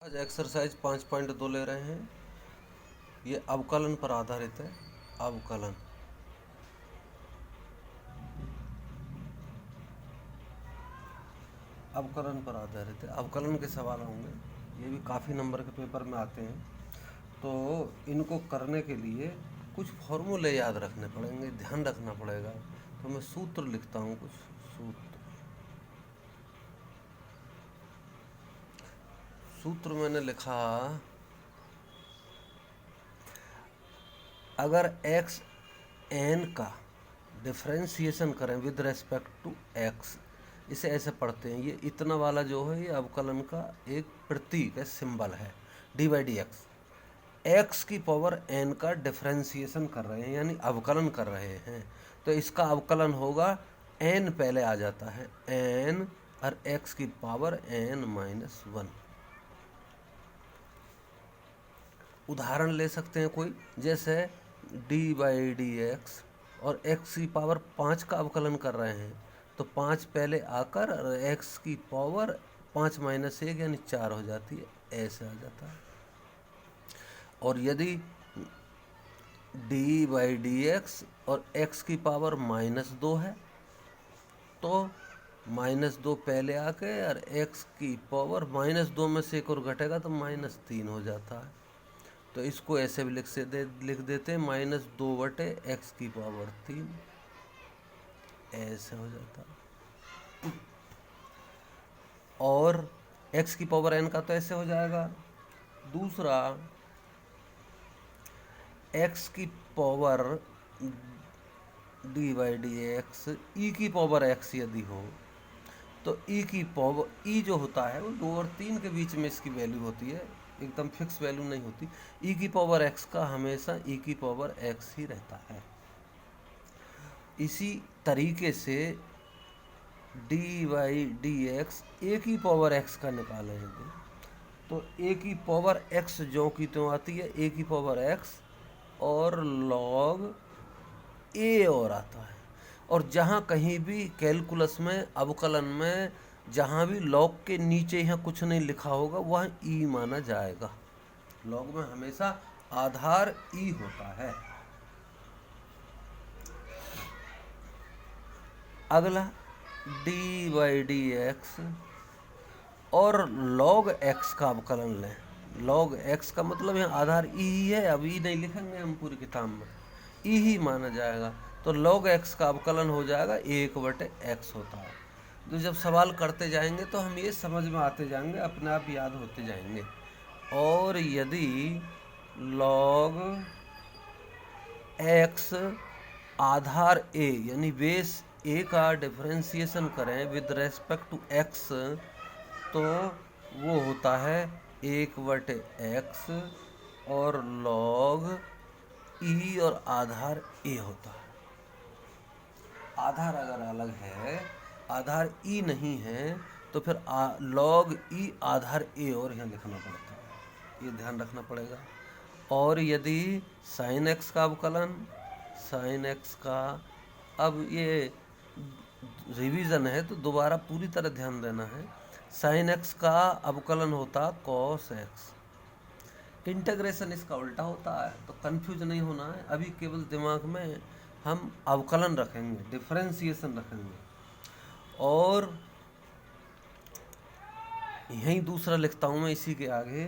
आज एक्सरसाइज 5.2 ले रहे हैं। ये अवकलन पर आधारित है। अवकलन अवकलन पर आधारित है। अवकलन के सवाल होंगे। ये भी काफ़ी नंबर के पेपर में आते हैं। तो इनको करने के लिए कुछ फॉर्मूले याद रखने पड़ेंगे, ध्यान रखना पड़ेगा। तो मैं सूत्र लिखता हूँ। कुछ सूत्र मैंने लिखा। अगर एक्स एन का डिफ्रेंशिएशन करें विद रेस्पेक्ट टू एक्स, इसे ऐसे पढ़ते हैं। ये इतना वाला जो है ये अवकलन का एक प्रतीक है, सिंबल है। D by D x, x की पावर एन का डिफ्रेंशिएशन कर रहे हैं यानी अवकलन कर रहे हैं। तो इसका अवकलन होगा, एन पहले आ जाता है, एन और एक्स की पावर एन माइनस वन। उदाहरण ले सकते हैं कोई, जैसे डी बाई डी एक्स और एक्स की पावर 5 का अवकलन कर रहे हैं। तो 5 पहले आकर और एक्स की पावर 5 माइनस 1 यानी 4 हो जाती है, ऐसे आ जाता है। और यदि डी बाई डी एक्स और एक्स की पावर -2 है तो -2 पहले आके और एक्स की पावर -2 में से एक और घटेगा तो -3 हो जाता है। तो इसको ऐसे भी लिख देते हैं -2/x की पावर 3, ऐसे हो जाता है। और x की पावर n का तो ऐसे हो जाएगा। दूसरा, x की power D by D X E की पावर x यदि हो तो ई की पावर ई जो होता है वो 2 और 3 के बीच में इसकी वैल्यू होती है, एकदम फिक्स वैल्यू नहीं होती। ई की पावर x का हमेशा ई की पावर x ही रहता है। इसी तरीके से डी बाई डी एक्स ए की पावर x का निकालेंगे तो ए की पावर x जो की तो आती है ए की पावर x और log ए और आता है। और जहाँ कहीं भी कैलकुलस में, अवकलन में, जहाँ भी लॉग के नीचे यहाँ कुछ नहीं लिखा होगा वह ई माना जाएगा। लॉग में हमेशा आधार ई होता है। अगला डी बाई डी एक्स और लॉग एक्स का अवकलन लें। लॉग एक्स का मतलब यहाँ आधार ई ही है, अब ई नहीं लिखेंगे हम पूरी किताब में, ई ही माना जाएगा। तो log x का अवकलन हो जाएगा 1/x होता है। तो जब सवाल करते जाएंगे तो हम ये समझ में आते जाएंगे, अपने आप याद होते जाएंगे। और यदि log x आधार a यानी बेस a का डिफरेंशिएशन करें विद रेस्पेक्ट टू x तो वो होता है 1/x और log ई और आधार ए होता है। आधार अगर अलग है, आधार ई नहीं है तो फिर log ई आधार ए और यहाँ लिखना पड़ता है, ये ध्यान रखना पड़ेगा। और यदि साइन एक्स का अवकलन, साइन एक्स का, अब ये रिवीजन है तो दोबारा पूरी तरह ध्यान देना है। साइन एक्स का अवकलन होता कॉस एक्स, इंटीग्रेशन इसका उल्टा होता है, तो कंफ्यूज नहीं होना है। अभी केवल दिमाग में हम अवकलन रखेंगे, डिफरेंशिएशन रखेंगे। और यहीं दूसरा लिखता हूँ मैं इसी के आगे,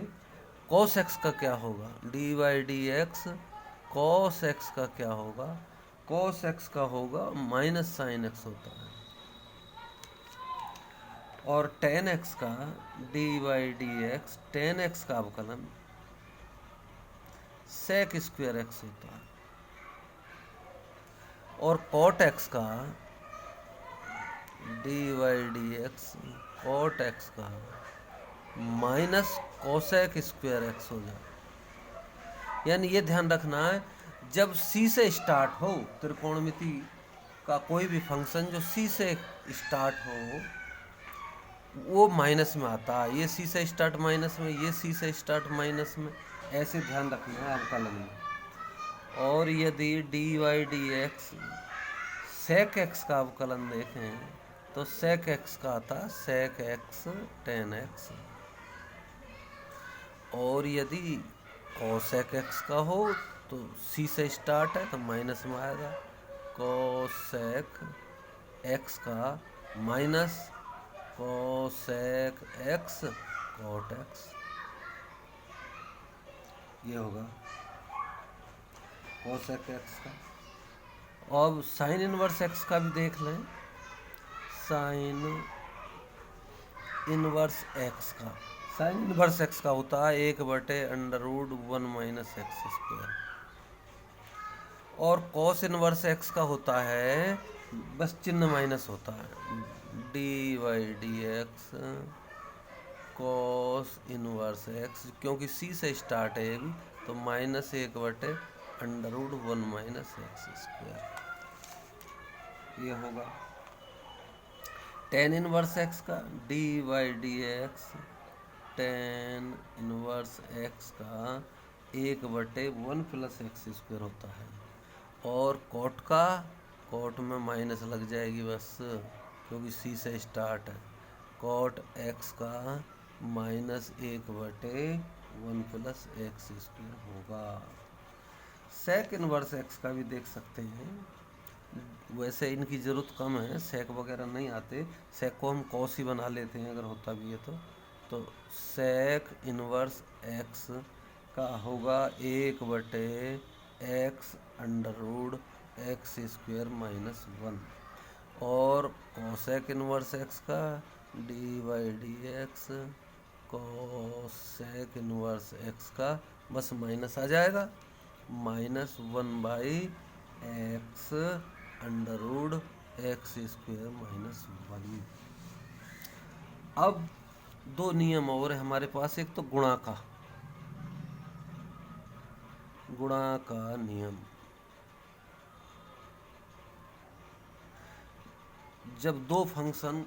कॉस एक्स का क्या होगा, D by D x cos x का क्या होगा, कॉस एक्स का होगा माइनस साइन एक्स होता है। और टेन एक्स का d by D x, ten x का अवकलन सेक स्क्वायर एक्स होता है। और कॉट एक्स का d by D x cot x का माइनस कोसेक स्क्वायर एक्स हो जाए। यानी ये ध्यान रखना है, जब सी से स्टार्ट हो त्रिकोणमिति का कोई भी फंक्शन जो सी से स्टार्ट हो वो माइनस में आता है। ये सी से स्टार्ट माइनस में, ये सी से स्टार्ट माइनस में, ऐसे ध्यान रखना है अवकलन में। और यदि d by D x sec x का अवकलन देखें तो सेक एक्स का आता सेक एक्स टेन एक्स। और यदि कोसेक एक्स का हो तो सी से स्टार्ट है तो माइनस में आएगा, कोसेक एक्स का minus cosec x cot x, ये होगा कोसेक एक्स का। अब साइन इनवर्स एक्स का भी देख लें, साइन इनवर्स एक्स का, साइन इनवर्स एक्स का होता है 1/√1 माइनस एक्स स्क्वायर, और कॉस इनवर्स एक्स का होता है बस चिन्ह माइनस होता है, dy/dx कॉस इनवर्स एक्स, क्योंकि सी से स्टार्ट है ये भी, तो -1/√1 माइनस एक्स स्क्वायर, ये होगा। टेन इनवर्स एक्स का dy/dx टेन इनवर्स एक्स का 1/1 प्लस एक्स स्क्वायर होता है, और कॉट का, कॉट में माइनस लग जाएगी बस क्योंकि सी से स्टार्ट है, कॉट एक्स का -1/1 प्लस एक्स स्क्वायर होगा। सेक इनवर्स एक्स का भी देख सकते हैं, वैसे इनकी ज़रूरत कम है, सेक वगैरह नहीं आते, सेक को हम कॉस ही बना लेते हैं अगर होता भी है तो सेक इनवर्स एक्स का होगा 1/x स्क्वायर माइनस 1, और कोसेक इनवर्स एक्स का dy/dx कोसेक इनवर्स एक्स का बस माइनस आ जाएगा, -1/x स्क्वायर माइनस 1। अब दो नियम और है हमारे पास, एक तो गुणा का नियम, जब दो फंक्शन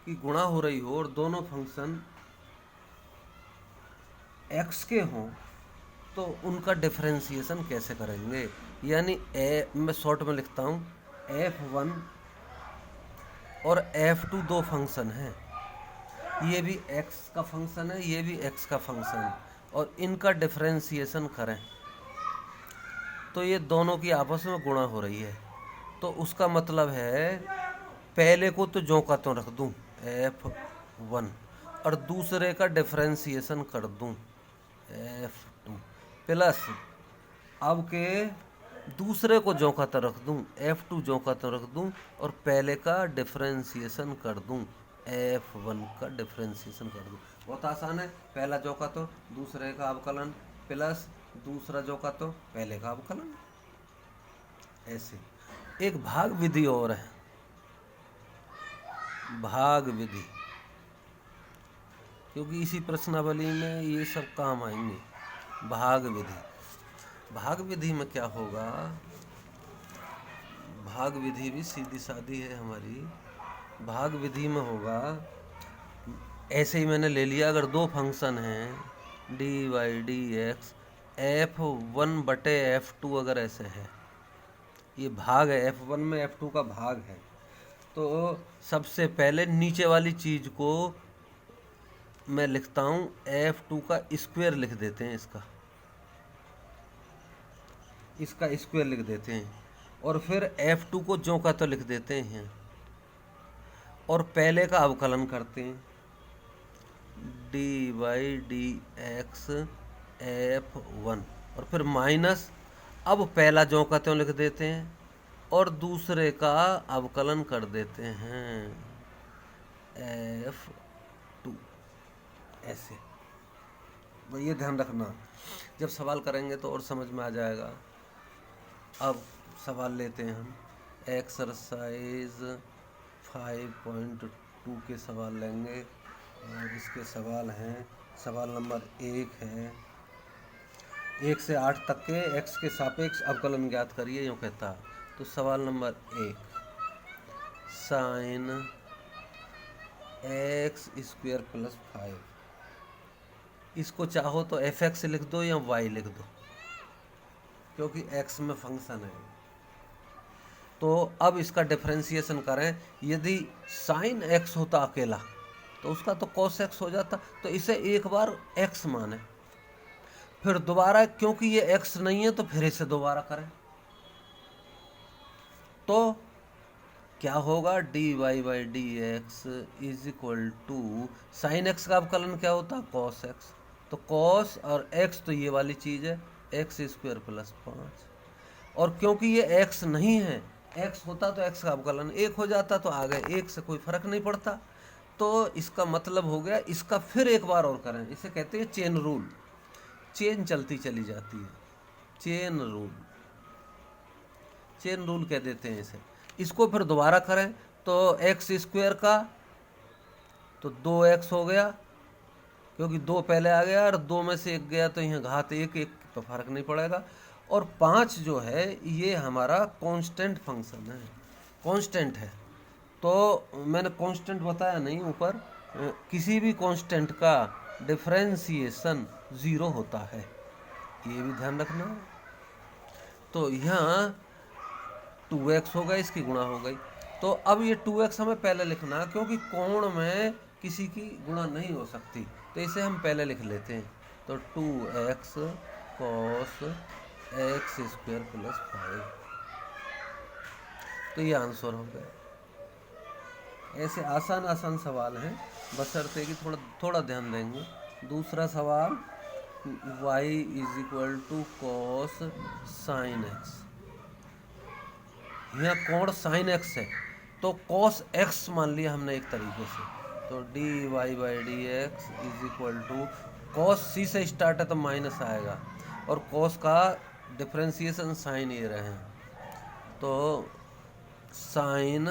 की गुणा हो रही हो और दोनों फंक्शन x के हों तो उनका डिफरेंशिएशन कैसे करेंगे, यानी मैं शॉर्ट में लिखता हूँ, f1 और f2 दो फंक्शन हैं, ये भी x का फंक्शन है, ये भी x का फंक्शन है, और इनका डिफरेंशिएशन करें तो ये दोनों की आपस में गुणा हो रही है, तो उसका मतलब है पहले को तो ज्यों का त्यों रख दूं f1 और दूसरे का डिफरेंशिएशन कर दूं f2 प्लस अब के दूसरे को ज्यों का त्यों रख दूं f2 ज्यों का त्यों रख दूं और पहले का डिफरेंशिएशन कर दूं f1 का डिफरेंशिएशन कर दूं। बहुत आसान है, पहला ज्यों का त्यों दूसरे का अवकलन प्लस दूसरा ज्यों का त्यों पहले का अवकलन। ऐसे एक भाग विधि और है, भाग विधि, क्योंकि इसी प्रश्नावली में ये सब काम आएंगे। भाग विधि, भाग विधि में क्या होगा, भाग विधि भी सीधी सादी है हमारी। भाग विधि में होगा, ऐसे ही मैंने ले लिया, अगर दो फंक्शन हैं dy/dx f1/f2 अगर ऐसे है, ये भाग है, f1 में f2 का भाग है, तो सबसे पहले नीचे वाली चीज को मैं लिखता हूं f2 का स्क्वायर लिख देते हैं, इसका स्क्वायर लिख देते हैं, और फिर f2 को ज्यों का तो लिख देते हैं और पहले का अवकलन करते हैं dy/dx f1 और फिर माइनस, अब पहला ज्यों का त्यों लिख देते हैं और दूसरे का अवकलन कर देते हैं f2। ऐसे तो ये ध्यान रखना, जब सवाल करेंगे तो और समझ में आ जाएगा। अब सवाल लेते हैं हम, एक्सरसाइज 5.2 के सवाल लेंगे, और इसके सवाल हैं, सवाल नंबर 1 है, 1 से 8 तक के x के सापेक्ष अवकलन ज्ञात करिए, यूँ कहता है। तो सवाल नंबर 1, साइन x² + 5, इसको चाहो तो fx लिख दो या y लिख दो, क्योंकि x में फंक्शन है। तो अब इसका डिफरेंशिएशन करें, यदि साइन x होता अकेला तो उसका तो cos x हो जाता। तो इसे एक बार x माने, फिर दोबारा क्योंकि ये x नहीं है तो फिर इसे दोबारा करें, तो क्या होगा, dy by D x is equal to sine x का अवकलन क्या होता है, cos x। तो cos और x तो ये वाली चीज़ है, एक्स स्क्वायर प्लस 5, और क्योंकि ये x नहीं है, x होता तो x का अवकलन 1 हो जाता, तो आगे 1 से कोई फर्क नहीं पड़ता। तो इसका मतलब हो गया, इसका फिर एक बार और करें, इसे कहते हैं चेन रूल, चेन चलती चली जाती है, चेन रूल, चेन रूल कह देते हैं इसे। इसको फिर दोबारा करें तो एक्स स्क्वायर का तो 2x हो गया, क्योंकि 2 पहले आ गया और 2 में से 1 गया, तो यहाँ घात 1 1 तो फर्क नहीं पड़ेगा। और 5 जो है ये हमारा कांस्टेंट फंक्शन है, कांस्टेंट है। तो मैंने कांस्टेंट बताया नहीं ऊपर, किसी भी कांस्टेंट का डिफरेंशिएशन 0 होता है, ये भी ध्यान रखना है। तो यहाँ 2x हो गया, इसकी गुणा हो गई। तो अब ये 2x हमें पहले लिखना है, क्योंकि कोण में किसी की गुणा नहीं हो सकती, तो इसे हम पहले लिख लेते हैं। तो 2x cos x square plus 5, तो ये आंसर हो गया। ऐसे आसान आसान सवाल हैं, बशर्ते कि थोड़ा ध्यान देंगे। दूसरा सवाल, y is equal to cos sine x, यहाँ कोण साइन एक्स है, तो कॉस एक्स मान लिया हमने एक तरीके से। तो D Y by D x is equal to, cosec से स्टार्ट है तो माइनस आएगा, और कॉस का डिफ्रेंसिएशन साइन ये रहे हैं, तो साइन,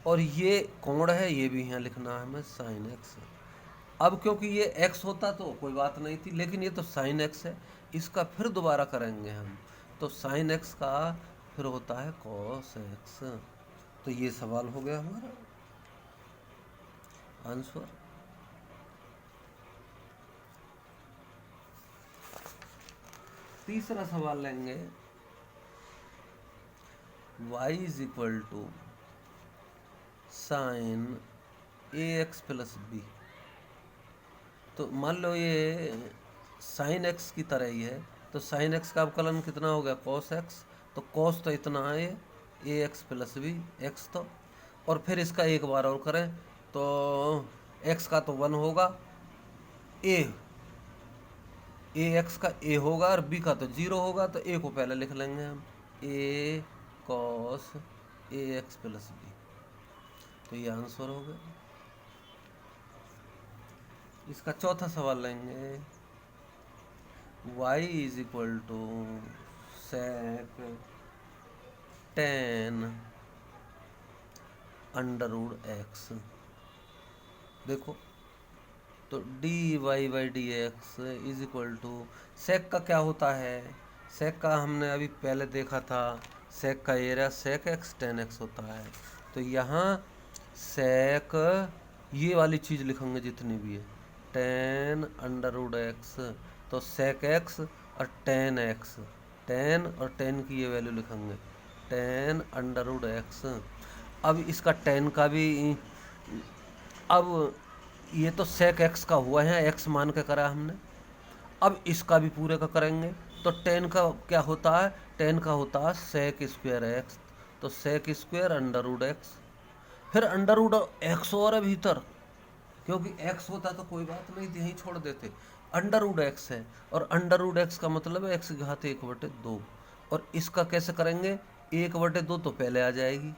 और ये कोण है, ये भी यहाँ लिखना है हमें साइन एक्स। अब क्योंकि ये x होता तो कोई बात नहीं थी, लेकिन ये तो साइन x है, इसका फिर दोबारा करेंगे हम, तो साइन x का फिर होता है cos x। तो ये सवाल हो गया हमारा आंसर। तीसरा सवाल लेंगे, y is equal to sine ax plus b. तो मान लो ये साइन एक्स की तरह ही है, तो साइन एक्स का अवकलन कितना हो गया, cos x, तो cos तो इतना है ए एक्स प्लस बी एक्स, तो और फिर इसका एक बार और करें तो x का तो 1 होगा, ए एक्स का a होगा और b का तो 0 होगा, तो a को पहले लिख लेंगे हम, a cos a x plus b, तो ये आंसर हो गया। इसका चौथा सवाल लेंगे, y is equal to sec tan under root X. देखो, तो D Y by D x is equal to, sec का क्या होता है, सेक का हमने अभी पहले देखा था, सेक का area sec x ten x होता है। तो यहाँ सेक ये वाली चीज़ लिखेंगे जितनी भी है, टेन अंडर रूट एक्स, तो सेक एक्स और टेन एक्स, टेन और टेन की ये वैल्यू लिखेंगे, टेन अंडर रूट एक्स। अब इसका टेन का भी, अब ये तो सेक एक्स का हुआ है, एक्स मान के करा हमने, अब इसका भी पूरे का करेंगे। तो टेन का क्या होता है, टेन का होता है सेक स्क्वायर एक्स, तो sec square under root x, फिर अंडर रूट एक्स और है भीतर, क्योंकि एक्स होता तो कोई बात नहीं थी, यहीं छोड़ देते, अंडर रूट एक्स है, और अंडर रूट एक्स का मतलब है एक्स की घात 1/2, और इसका कैसे करेंगे, 1/2 तो पहले आ जाएगी,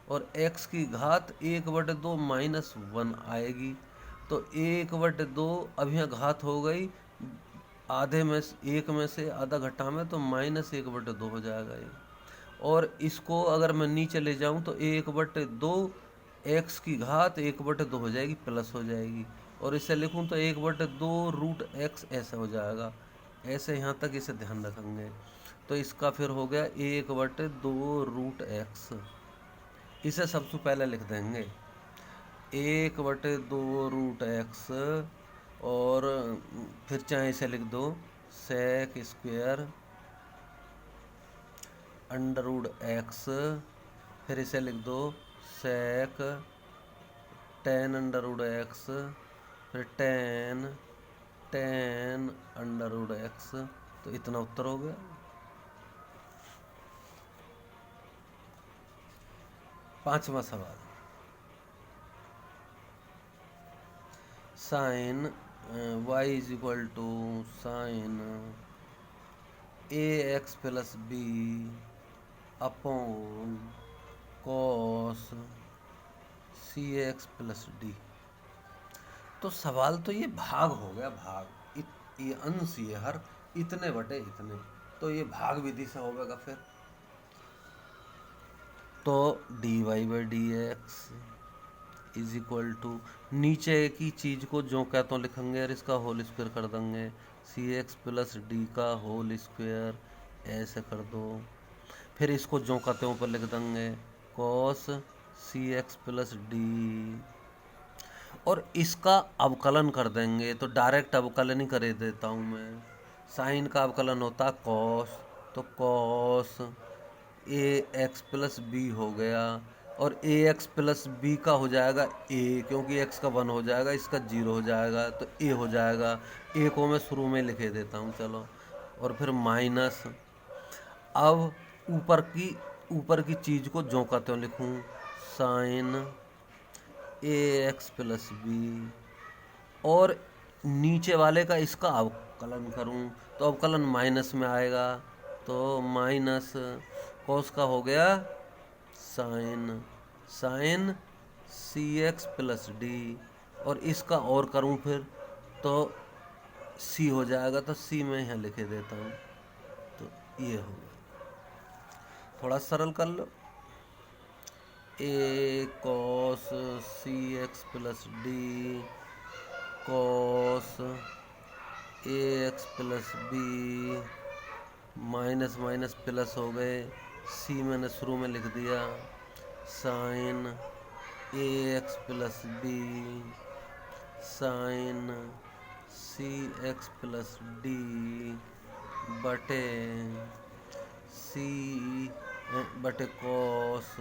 और x की घात 1/2 माइनस 1 आएगी, तो 1/2 अब यहाँ घात हो गई, आधे में एक में से आधा घटा में, तो माइनस 1/2 हो जाएगा ये। और इसको अगर मैं नीचे ले जाऊँ तो 1/2 x की घात 1/2 हो जाएगी, प्लस हो जाएगी, और इसे लिखूँ तो 1/2 रूट x ऐसा हो जाएगा। ऐसे यहाँ तक इसे ध्यान रखेंगे, तो इसका फिर हो गया 1/2 रूट x, इसे सबसे पहले लिख देंगे 1/2 रूट एक्स, और फिर चाहे इसे लिख दो sec square under root x, फिर इसे लिख दो sec tan under root x, फिर टेन अंडर रूट एक्स, तो इतना उत्तर हो गया। पांचवा सवाल, sine y is equal to sine A x plus b upon cos C x plus d. तो सवाल तो ये भाग हो गया, भाग ये अंश ये हर इतने बटे इतने, तो ये भाग विधि से होगा फिर। तो D Y by D x is equal to, नीचे की चीज को जो क्या तो लिखेंगे और इसका होल स्क्वायर कर देंगे, सी एक्स प्लस डी का होल स्क्वायर ऐसे कर दो, फिर इसको जो कहते हैं ऊपर लिख देंगे कॉस सी एक्स प्लस डी, और इसका अवकलन कर देंगे। तो डायरेक्ट अवकलन ही कर देता हूँ मैं। साइन का अवकलन होता कॉस, तो cos A x plus B हो गया, और ए एक्स प्लस बी का हो जाएगा ए, क्योंकि एक्स का 1 हो जाएगा, इसका 0 हो जाएगा, तो ए हो जाएगा। ए को मैं शुरू में लिखे देता हूँ, चलो। और फिर माइनस, अब ऊपर की चीज़ को जो कहते हो लिखूँ, साइन ए एक्स प्लस बी, और नीचे वाले का इसका अवकलन करूँ तो अवकलन माइनस में आएगा, तो माइनस कॉस का हो गया sign C x plus D, और इसका और करूँ फिर तो सी हो जाएगा, तो सी में यहाँ लिखे देता हूँ, तो ये हो गया। थोड़ा सरल कर लो, A cos C x plus D cos A x plus B, minus minus plus हो गए, सी मैंने शुरू में लिख दिया, साइन ए x plus B sine C x plus D बटे सी बटे कॉस,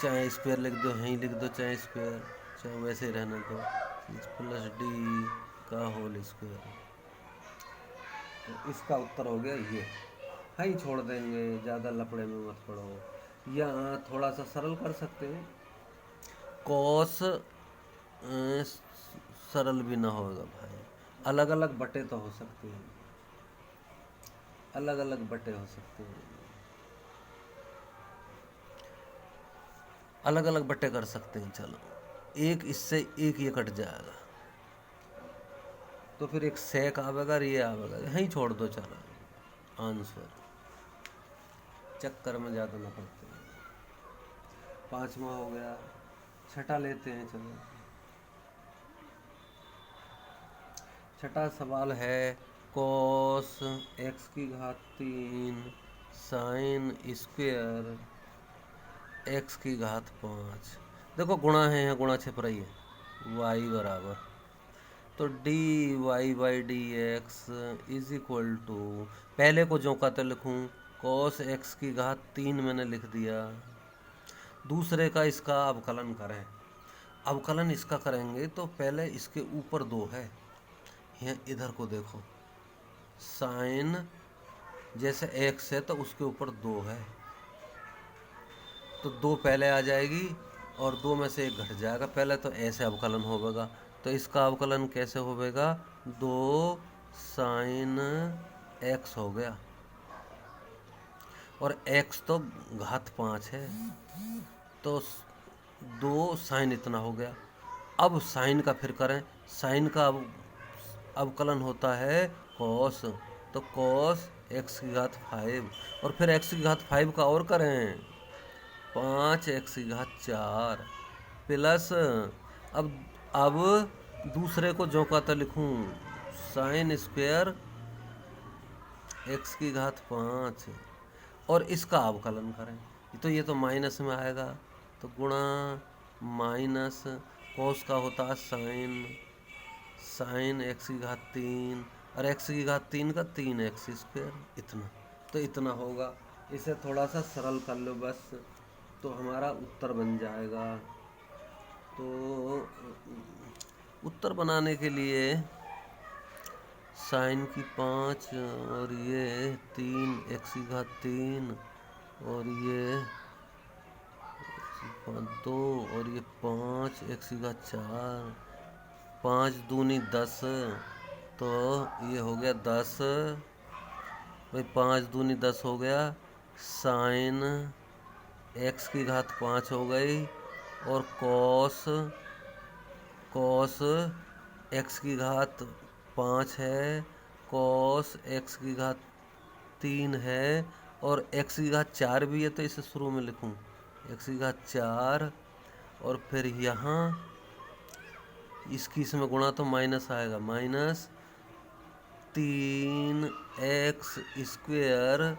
चाहे स्क्वायर लिख दो, यहीं लिख दो, चाहे स्क्वायर, चाहे वैसे ही रहने दो, प्लस डी का होल स्क्वायर। तो इसका उत्तर हो गया ये। ही छोड़ देंगे, ज़्यादा लफड़े में मत पड़ो। या थोड़ा सा सरल कर सकते हैं, कॉस सरल भी ना होगा भाई, अलग अलग बटे तो हो सकते हैं, अलग अलग बटे हो सकते हैं, अलग अलग बटे कर सकते हैं। चलो, एक इससे एक ये कट जाएगा, तो फिर एक सेक आवेगा, ये आवेगा, यहीं छोड़ दो। चलो, आंसर चक्कर में ज़्यादा ना पड़ते हैं। पांचवा हो गया, छठा लेते हैं। चलो, छठा सवाल है कॉस एक्स की घात 3 साइन स्क्वायर एक्स की घात 5। देखो गुणा है, यहाँ गुणा छिप रही है, वाई बराबर, तो D Y by D x is equal to, पहले को जो कहते लिखूँ, कॉस एक्स की घात 3 मैंने लिख दिया, दूसरे का इसका अवकलन करें। अवकलन इसका करेंगे तो पहले इसके ऊपर 2 है, यहाँ इधर को देखो, साइन जैसे एक्स है तो उसके ऊपर 2 है, तो 2 पहले आ जाएगी और 2 में से 1 घट जाएगा। पहले तो ऐसे अवकलन होगा, तो इसका अवकलन कैसे होगा, 2 साइन एक्स हो गया, और x तो घात 5 है, तो 2 साइन इतना हो गया। अब साइन का फिर करें, साइन का अवकलन होता है कॉस, तो कॉस एक्स की घात 5, और फिर एक्स की घात 5 का और करें, 5 एक्स की घात 4 प्लस, अब दूसरे को जो का तो लिखूं, साइन स्क्वायर एक्स की घात 5, और इसका अवकलन करें, तो ये तो माइनस में आएगा, तो गुणा माइनस कॉस का होता है साइन एक्स की घात 3, और एक्स की घात 3 का 3 एक्स स्क्वायर, इतना, तो इतना होगा। इसे थोड़ा सा सरल कर लो बस, तो हमारा उत्तर बन जाएगा। तो उत्तर बनाने के लिए साइन की 5 और ये 3 एक्स की घात 3 और ये 2 और ये 5 एक्स की घात 4, 5 दूनी 10, तो ये हो गया 10 भाई, 5 दूनी 10 हो गया। साइन एक्स की घात 5 हो गई और कॉस एक्स की घात 5 है, कॉस एक्स की घात 3 है और एक्स की घात 4 भी है, तो इसे शुरू में लिखूं एक्स की घात 4 और फिर यहाँ इसमें गुणा तो माइनस आएगा, minus 3 x square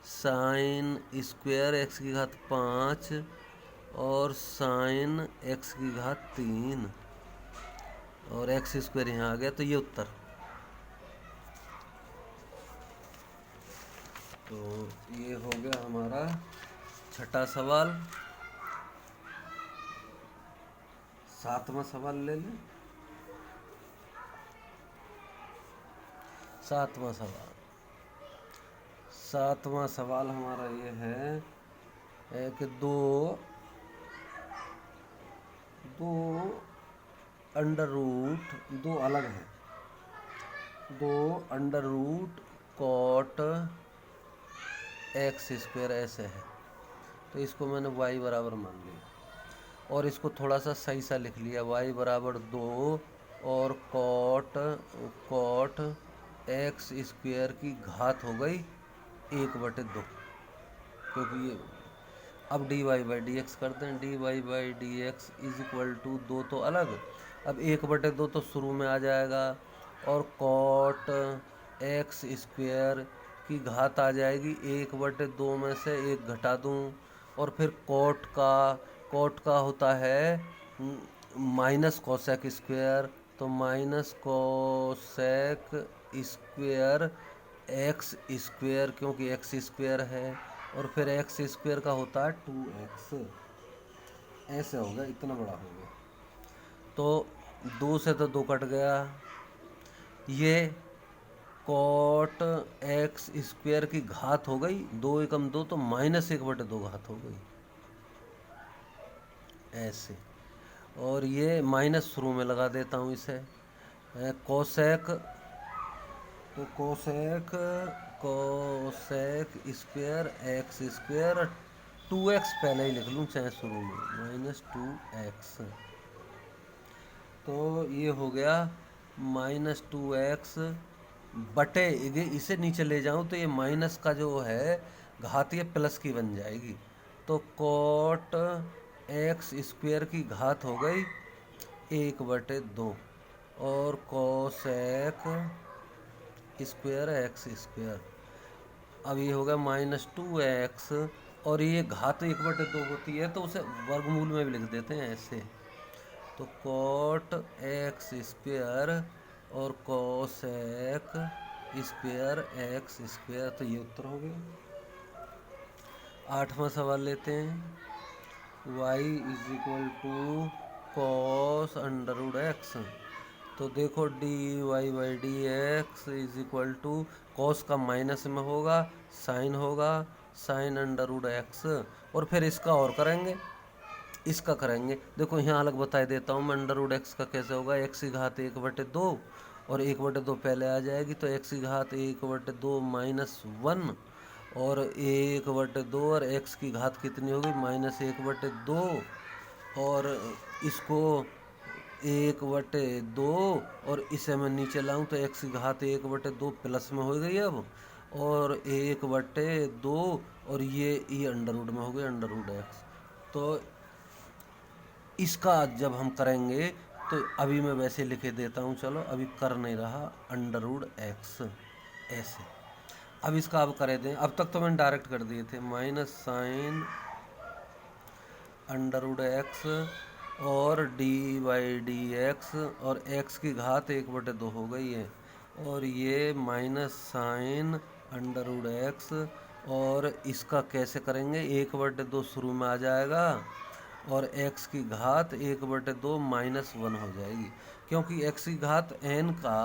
sine square x की घात 5 और साइन एक्स की घात 3 और एक्स स्क्वेयर यहाँ आ गया, तो ये उत्तर। तो ये हो गया हमारा छठा सवाल। 7वां सवाल ले लें। 7वां सवाल हमारा ये है कि दो अंडर रूट, दो अलग है, दो under root cot x square ऐसे है, तो इसको मैंने y बराबर मान लिया और इसको थोड़ा सा सही सा लिख लिया, y बराबर 2 और कॉट एक्स स्क्वेयर की घात हो गई 1/2, क्योंकि ये अब dy बाई डी एक्स करते हैं, dy by D x is equal to 2 तो अलग, अब 1/2 तो शुरू में आ जाएगा और कॉट एक्स स्क्वेयर की घात आ जाएगी 1/2 में से 1 घटा दूं और फिर कॉट का होता है माइनस कोसेक स्क्वेयर, तो minus cosec square x square, क्योंकि एक्स स्क्वेयर है, और फिर एक्स स्क्वेयर का होता है 2x, ऐसे हो गया, इतना बड़ा हो गया। तो 2 से तो 2 कट गया, ये कॉट एक्स स्क्वेयर की घात हो गई 2 एकम 2, तो -1/2 घात हो गई ऐसे, और ये माइनस शुरू में लगा देता हूँ इसे, कोसेक, तो cosec square x square 2x पहले ही लिख लूँ चाहे शुरू में, -2x, तो ये हो गया -2x बटे, इसे नीचे ले जाऊं तो ये माइनस का जो है घात ये प्लस की बन जाएगी, तो कॉट एक्स स्क्वेयर की घात हो गई 1/2 और कोसेक स्क्वेयर एक्स स्क्वेयर, अब ये हो गया -2x और ये घात 1/2 होती है तो उसे वर्गमूल में भी लिख देते हैं ऐसे, तो कॉट एक्स स्क्वेयर और कोसेक स्क्वेयर एक्स स्क्वेयर, तो ये उत्तर हो गया। 8वां सवाल लेते हैं, y is equal to cos under root x, तो देखो dy by D x is equal to cos का माइनस में होगा, साइन होगा, साइन अंडर रूट एक्स, और फिर इसका और करेंगे, इसका करेंगे, देखो यहाँ अलग बता देता हूँ मैं, अंडर रूट एक्स का कैसे होगा, एक्स की घात 1/2 और 1/2 पहले आ जाएगी, तो एक्स की घात 1/2 -1 और 1/2 और एक्स की घात कितनी होगी -1/2 और इसको 1/2 और इसे मैं नीचे लाऊं तो एक्स की घात 1/2 प्लस में हो गई अब, और 1/2 और ये अंडर रूट में हो गई अंडर रूट एक्स, तो इसका जब हम करेंगे तो अभी मैं वैसे लिखे देता हूँ, चलो अभी कर नहीं रहा, अंडर रूट एक्स ऐसे, अब इसका अब करे दें, अब तक तो मैंने डायरेक्ट कर दिए थे, minus sine under root x और dy बाई डी एक्स और x की घात 1/2 हो गई है, और ये minus sine under root x और इसका कैसे करेंगे, 1/2 शुरू में आ जाएगा और x की घात 1/2 -1 हो जाएगी, क्योंकि x की घात n का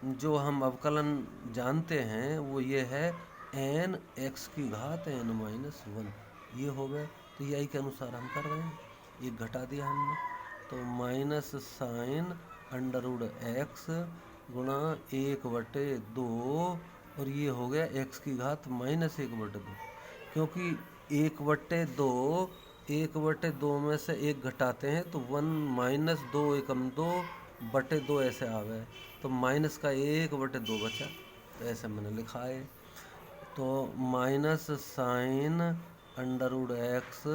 जो हम अवकलन जानते हैं वो ये है n x की घात n-1, ये हो गए। तो यही के अनुसार हम कर रहे हैं, ये घटा दिया हमने, तो माइनस साइन √x गुणा 1/2 और ये हो गया x की घात -1/2, क्योंकि 1/2 में से 1 घटाते हैं तो 1 - 2 एकम 2/2 ऐसे आ गए, तो माइनस का 1/2 बचा, तो ऐसे मैंने लिखा है। तो माइनस साइन √x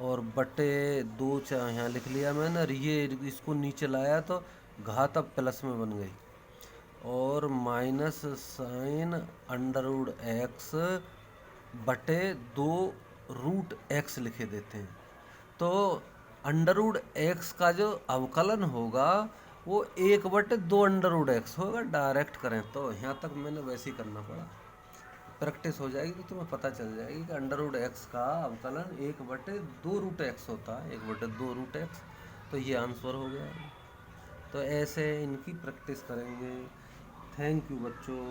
और बटे 2 यहाँ लिख लिया मैंने, और ये इसको नीचे लाया तो घात अब प्लस में बन गई, और माइनस साइन √x बटे 2√x लिखे देते हैं। तो √x का जो अवकलन होगा वो 1/2 होगा, डायरेक्ट करें तो यहाँ तक मैंने वैसे ही करना पड़ा। प्रैक्टिस हो जाएगी तो तुम्हें पता चल जाएगी कि √x का अवकलन 1/2√x होता है, 1/2√x, तो ये आंसर हो गया। तो ऐसे इनकी प्रैक्टिस करेंगे। थैंक यू बच्चों।